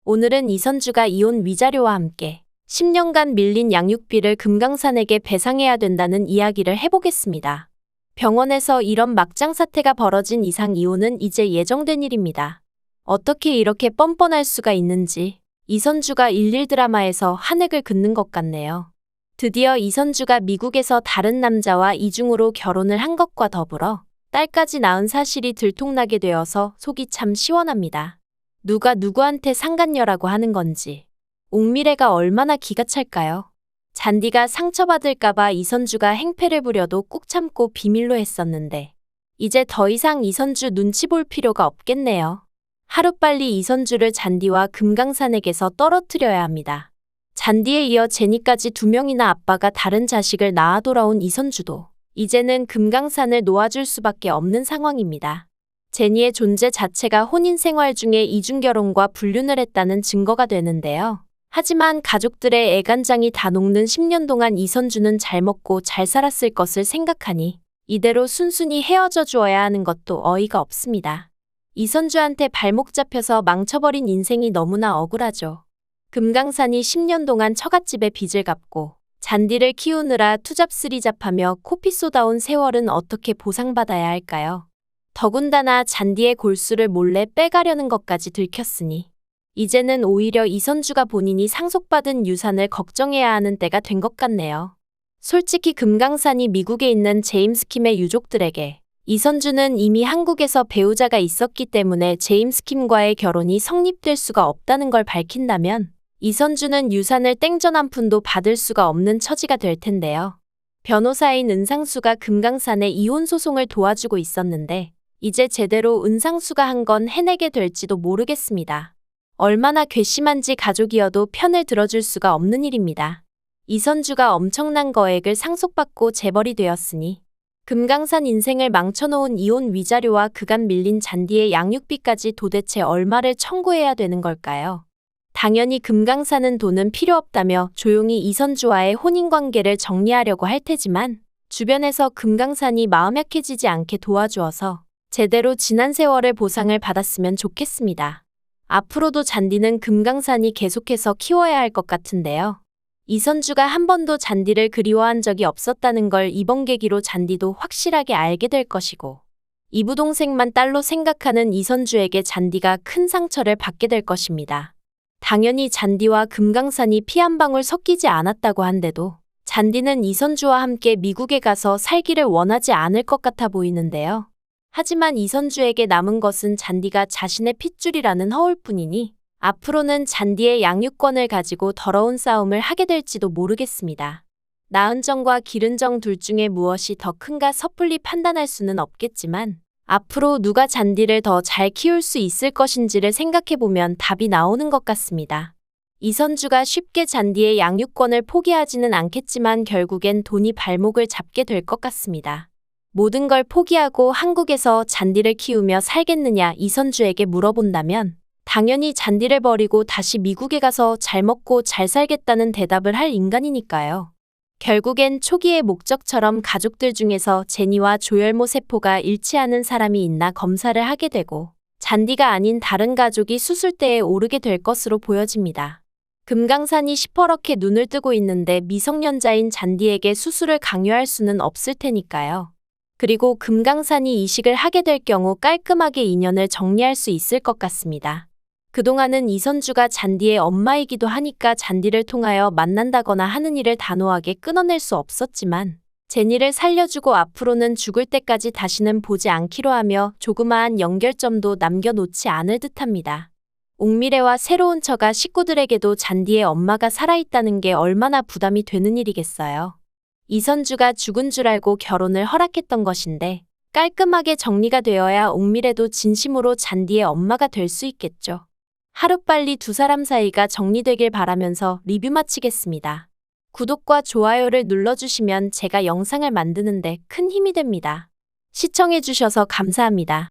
오늘은 이선주가 이혼 위자료와 함께 10년간 밀린 양육비를 금강산에게 배상해야 된다는 이야기를 해보겠습니다. 병원에서 이런 막장 사태가 벌어진 이상 이혼은 이제 예정된 일입니다. 어떻게 이렇게 뻔뻔할 수가 있는지 이선주가 일일 드라마에서 한 획을 긋는 것 같네요. 드디어 이선주가 미국에서 다른 남자와 이중으로 결혼을 한 것과 더불어 딸까지 낳은 사실이 들통나게 되어서 속이 참 시원합니다. 누가 누구한테 상간녀라고 하는 건지 옥미래가 얼마나 기가 찰까요? 잔디가 상처받을까봐 이선주가 행패를 부려도 꾹 참고 비밀로 했었는데 이제 더 이상 이선주 눈치 볼 필요가 없겠네요. 하루빨리 이선주를 잔디와 금강산에게서 떨어뜨려야 합니다. 잔디에 이어 제니까지 2명이나 아빠가 다른 자식을 낳아 돌아온 이선주도 이제는 금강산을 놓아줄 수밖에 없는 상황입니다. 제니의 존재 자체가 혼인 생활 중에 이중결혼과 불륜을 했다는 증거가 되는데요. 하지만 가족들의 애간장이 다 녹는 10년 동안 이선주는 잘 먹고 잘 살았을 것을 생각하니 이대로 순순히 헤어져 주어야 하는 것도 어이가 없습니다. 이선주한테 발목 잡혀서 망쳐버린 인생이 너무나 억울하죠. 금강산이 10년 동안 처갓집에 빚을 갚고 잔디를 키우느라 투잡스리잡하며 코피 쏟아온 세월은 어떻게 보상받아야 할까요? 더군다나 잔디의 골수를 몰래 빼가려는 것까지 들켰으니 이제는 오히려 이선주가 본인이 상속받은 유산을 걱정해야 하는 때가 된 것 같네요. 솔직히 금강산이 미국에 있는 제임스 킴의 유족들에게 이선주는 이미 한국에서 배우자가 있었기 때문에 제임스 킴과의 결혼이 성립될 수가 없다는 걸 밝힌다면 이선주는 유산을 땡전 한 푼도 받을 수가 없는 처지가 될 텐데요. 변호사인 은상수가 금강산의 이혼 소송을 도와주고 있었는데 이제 제대로 은상수가 한 건 해내게 될지도 모르겠습니다. 얼마나 괘씸한지 가족이어도 편을 들어줄 수가 없는 일입니다. 이선주가 엄청난 거액을 상속받고 재벌이 되었으니 금강산 인생을 망쳐놓은 이혼 위자료와 그간 밀린 잔디의 양육비까지 도대체 얼마를 청구해야 되는 걸까요? 당연히 금강산은 돈은 필요 없다며 조용히 이선주와의 혼인관계를 정리하려고 할 테지만 주변에서 금강산이 마음 약해지지 않게 도와주어서 제대로 지난 세월의 보상을 받았으면 좋겠습니다. 앞으로도 잔디는 금강산이 계속해서 키워야 할 것 같은데요. 이선주가 한 번도 잔디를 그리워한 적이 없었다는 걸 이번 계기로 잔디도 확실하게 알게 될 것이고 이부동생만 딸로 생각하는 이선주에게 잔디가 큰 상처를 받게 될 것입니다. 당연히 잔디와 금강산이 피 한 방울 섞이지 않았다고 한데도 잔디는 이선주와 함께 미국에 가서 살기를 원하지 않을 것 같아 보이는데요. 하지만 이선주에게 남은 것은 잔디가 자신의 핏줄이라는 허울뿐이니 앞으로는 잔디의 양육권을 가지고 더러운 싸움을 하게 될지도 모르겠습니다. 낳은 정과 기른 정 둘 중에 무엇이 더 큰가 섣불리 판단할 수는 없겠지만 앞으로 누가 잔디를 더 잘 키울 수 있을 것인지를 생각해보면 답이 나오는 것 같습니다. 이선주가 쉽게 잔디의 양육권을 포기하지는 않겠지만 결국엔 돈이 발목을 잡게 될 것 같습니다. 모든 걸 포기하고 한국에서 잔디를 키우며 살겠느냐 이선주에게 물어본다면 당연히 잔디를 버리고 다시 미국에 가서 잘 먹고 잘 살겠다는 대답을 할 인간이니까요. 결국엔 초기의 목적처럼 가족들 중에서 제니와 조열모 세포가 일치하는 사람이 있나 검사를 하게 되고 잔디가 아닌 다른 가족이 수술대에 오르게 될 것으로 보여집니다. 금강산이 시퍼렇게 눈을 뜨고 있는데 미성년자인 잔디에게 수술을 강요할 수는 없을 테니까요. 그리고 금강산이 이식을 하게 될 경우 깔끔하게 인연을 정리할 수 있을 것 같습니다. 그동안은 이선주가 잔디의 엄마이기도 하니까 잔디를 통하여 만난다거나 하는 일을 단호하게 끊어낼 수 없었지만 제니를 살려주고 앞으로는 죽을 때까지 다시는 보지 않기로 하며 조그마한 연결점도 남겨놓지 않을 듯합니다. 옥미래와 새로운 처가 식구들에게도 잔디의 엄마가 살아있다는 게 얼마나 부담이 되는 일이겠어요. 이선주가 죽은 줄 알고 결혼을 허락했던 것인데 깔끔하게 정리가 되어야 옥미래도 진심으로 잔디의 엄마가 될 수 있겠죠. 하루빨리 두 사람 사이가 정리되길 바라면서 리뷰 마치겠습니다. 구독과 좋아요를 눌러주시면 제가 영상을 만드는데 큰 힘이 됩니다. 시청해주셔서 감사합니다.